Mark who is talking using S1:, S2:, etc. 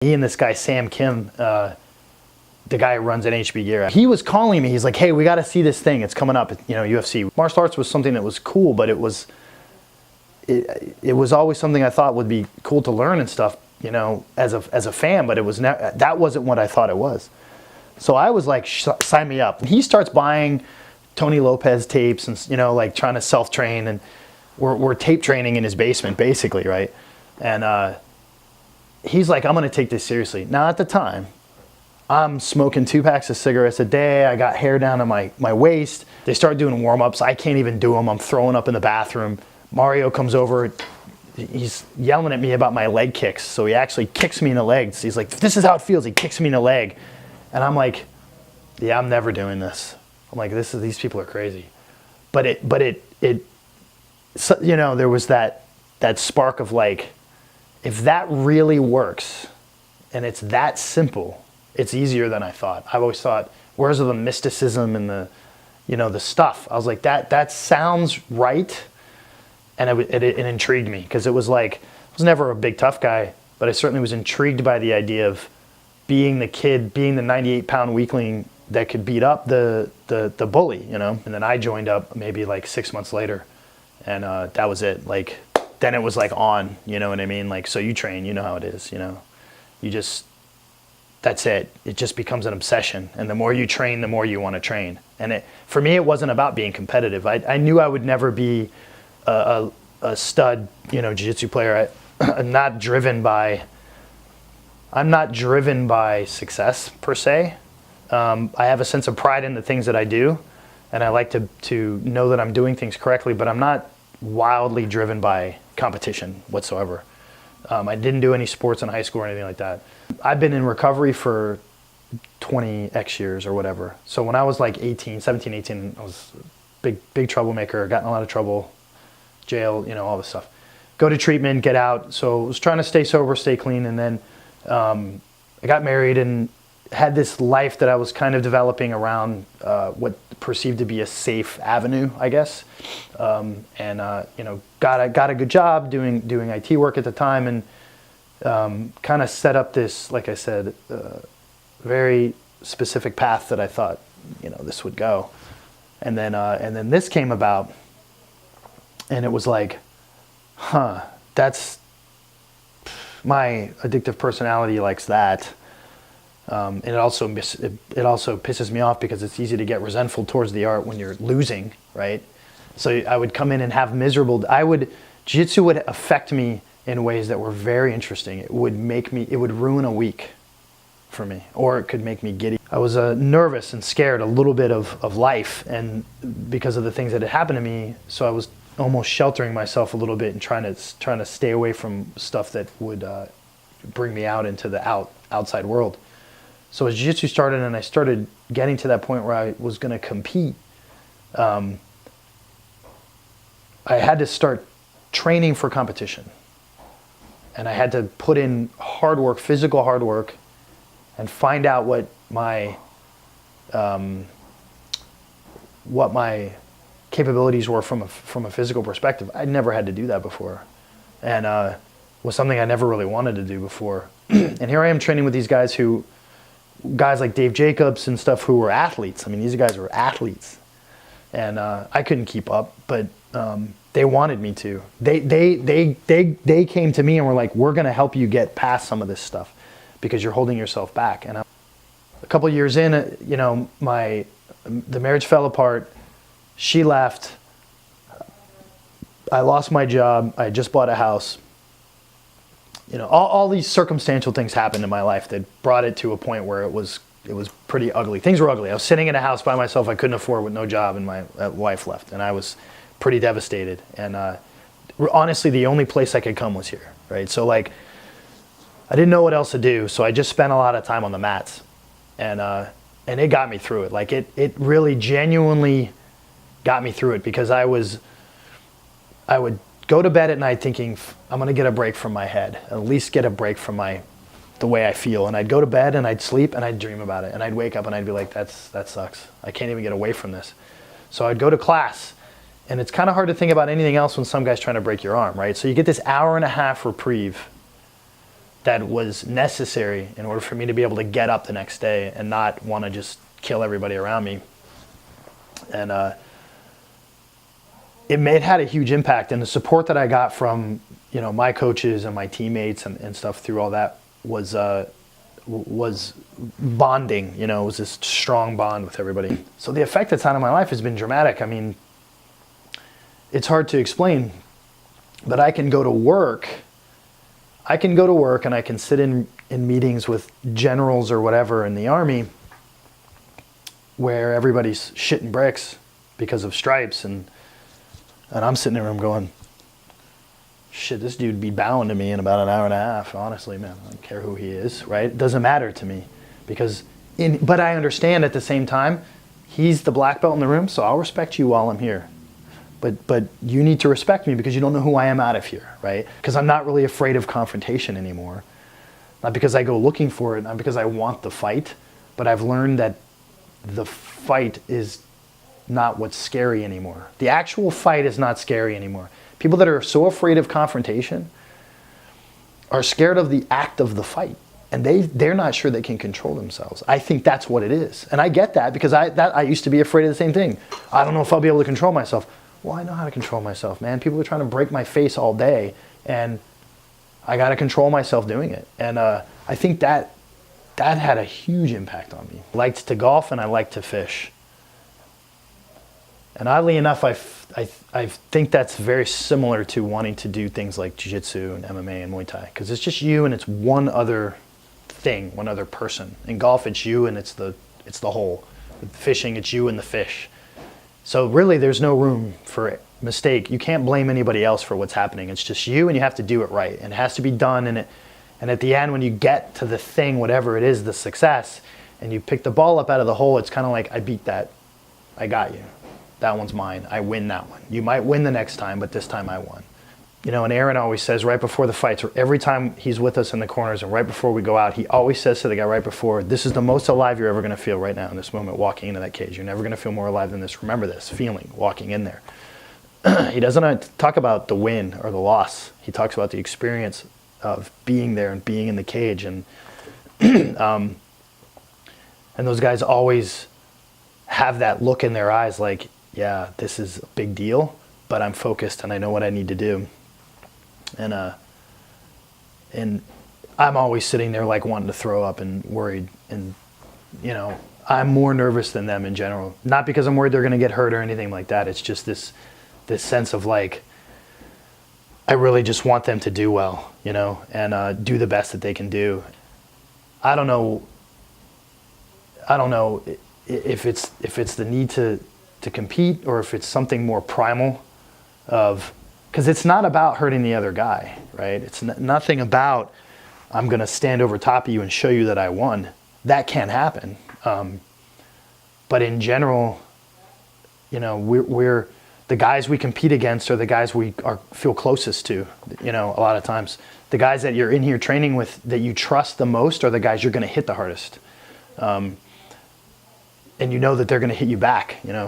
S1: He and this guy, Sam Kim, the guy who runs NHB Gear, he was calling me. He's like, hey, we got to see this thing. It's coming up, you know, UFC. Martial arts was something that was cool, but it was always something I thought would be cool to learn and stuff, you know, as a fan, but it was that wasn't what I thought it was. So I was like, sign me up. And he starts buying Tony Lopez tapes and, you know, like trying to self-train, and we're tape training in his basement basically, right? And he's like, I'm going to take this seriously. Now at the time, I'm smoking 2 packs of cigarettes a day. I got hair down to my waist. They start doing warm-ups. I can't even do them. I'm throwing up in the bathroom. Mario comes over. He's yelling at me about my leg kicks. So he actually kicks me in the legs. He's like, this is how it feels. He kicks me in the leg. And I'm like, yeah, I'm never doing this. I'm like, these people are crazy. But it so, you know, there was that spark of like, if that really works and it's that simple, it's easier than I thought. I've always thought, where's the mysticism and the, you know, the stuff? I was like, that sounds right. And it intrigued me, because it was like, I was never a big tough guy, but I certainly was intrigued by the idea of being the kid, being the 98-pound weakling that could beat up the bully, you know? And then I joined up maybe like 6 months later, and that was it. Like, then it was like on, you know what I mean? Like, so you train, you know how it is, you know? You just, that's it. It just becomes an obsession. And the more you train, the more you want to train. And for me, it wasn't about being competitive. I knew I would never be a stud, you know, jiu-jitsu player. I'm not driven by success per se. I have a sense of pride in the things that I do, and I like to know that I'm doing things correctly, but I'm not wildly driven by competition whatsoever. I didn't do any sports in high school or anything like that. I've been in recovery for 20x years or whatever. So when I was like 17, 18, I was a big troublemaker, got in a lot of trouble, jail, you know, all this stuff. Go to treatment, get out. So I was trying to stay sober, stay clean, and then I got married and had this life that I was kind of developing around what perceived to be a safe avenue, I guess. You know, got a good job doing IT work at the time, and kind of set up this, like I said, very specific path that I thought, you know, this would go. And then this came about, and it was like, huh, that's my addictive personality likes that. And it also pisses me off, because it's easy to get resentful towards the art when you're losing, right? So I would come in and have jiu-jitsu would affect me in ways that were very interesting. It would ruin a week for me, or it could make me giddy. I was nervous and scared a little bit of life, and because of the things that had happened to me, so I was almost sheltering myself a little bit and trying to stay away from stuff that would bring me out into the outside world. So as jiu-jitsu started and I started getting to that point where I was going to compete, I had to start training for competition. And I had to put in hard work, physical hard work, and find out what my capabilities were from a physical perspective. I'd never had to do that before, and was something I never really wanted to do before. And here I am training with these guys like Dave Jacobs and stuff, who were athletes. I mean, these guys were athletes, and I couldn't keep up, but they wanted me to. They came to me and were like, we're going to help you get past some of this stuff, because you're holding yourself back. And a couple of years in, you know, the marriage fell apart. She left. I lost my job. I just bought a house. You know, all these circumstantial things happened in my life that brought it to a point where it was pretty ugly. Things were ugly. I was sitting in a house by myself I couldn't afford, with no job, and my wife left, and I was pretty devastated. And honestly, the only place I could come was here, right? So like, I didn't know what else to do, so I just spent a lot of time on the mats, and it got me through it. Like it really genuinely got me through it, because I would go to bed at night thinking, I'm gonna get a break from my head, at least get a break from the way I feel. And I'd go to bed and I'd sleep and I'd dream about it, and I'd wake up and I'd be like, that sucks. I can't even get away from this. So I'd go to class, and it's kind of hard to think about anything else when some guy's trying to break your arm, right? So you get this hour and a half reprieve that was necessary in order for me to be able to get up the next day and not want to just kill everybody around me. And it had a huge impact, and the support that I got from, you know, my coaches and my teammates and stuff through all that was bonding. You know, it was this strong bond with everybody. So the effect it's had on my life has been dramatic. I mean, it's hard to explain, but I can go to work and I can sit in meetings with generals or whatever in the Army where everybody's shitting bricks because of stripes, and I'm sitting there and I'm going, shit, this dude be bowing to me in about an hour and a half. Honestly, man, I don't care who he is, right? It doesn't matter to me, but I understand at the same time, he's the black belt in the room, so I'll respect you while I'm here. But you need to respect me because you don't know who I am out of here, right? Because I'm not really afraid of confrontation anymore. Not because I go looking for it, not because I want the fight, but I've learned that the fight is not what's scary anymore. The actual fight is not scary anymore. People that are so afraid of confrontation are scared of the act of the fight, and they're not sure they can control themselves. I think that's what it is, and I get that because I used to be afraid of the same thing. I don't know if I'll be able to control myself. Well, I know how to control myself, man. People are trying to break my face all day, and I got to control myself doing it. And I think that had a huge impact on me. I liked to golf and I liked to fish. And oddly enough, I think that's very similar to wanting to do things like Jiu-jitsu and MMA and Muay Thai, because it's just you and it's one other thing, one other person. In golf, it's you and it's the whole. With fishing, it's you and the fish. So really, there's no room for mistake. You can't blame anybody else for what's happening. It's just you, and you have to do it right. And it has to be done. And at the end, when you get to the thing, whatever it is, the success, and you pick the ball up out of the hole, it's kind of like, I beat that. I got you. That one's mine. I win that one. You might win the next time, but this time I won. You know, and Aaron always says right before the fights, or every time he's with us in the corners and right before we go out, he always says to the guy right before, this is the most alive you're ever going to feel right now in this moment walking into that cage. You're never going to feel more alive than this. Remember this feeling walking in there. He doesn't talk about the win or the loss. He talks about the experience of being there and being in the cage. And and those guys always have that look in their eyes like, yeah, this is a big deal, but I'm focused and I know what I need to do. And I'm always sitting there like wanting to throw up and worried, and you know, I'm more nervous than them in general. Not because I'm worried they're going to get hurt or anything like that. It's just this sense of like, I really just want them to do well, you know, and do the best that they can do. I don't know if it's the need to compete or if it's something more primal of, because it's not about hurting the other guy, right? It's nothing about, I'm going to stand over top of you and show you that I won. That can't happen. But in general, you know, we're the guys we compete against are the guys we feel closest to, you know, a lot of times. The guys that you're in here training with that you trust the most are the guys you're going to hit the hardest. And you know that they're going to hit you back, you know.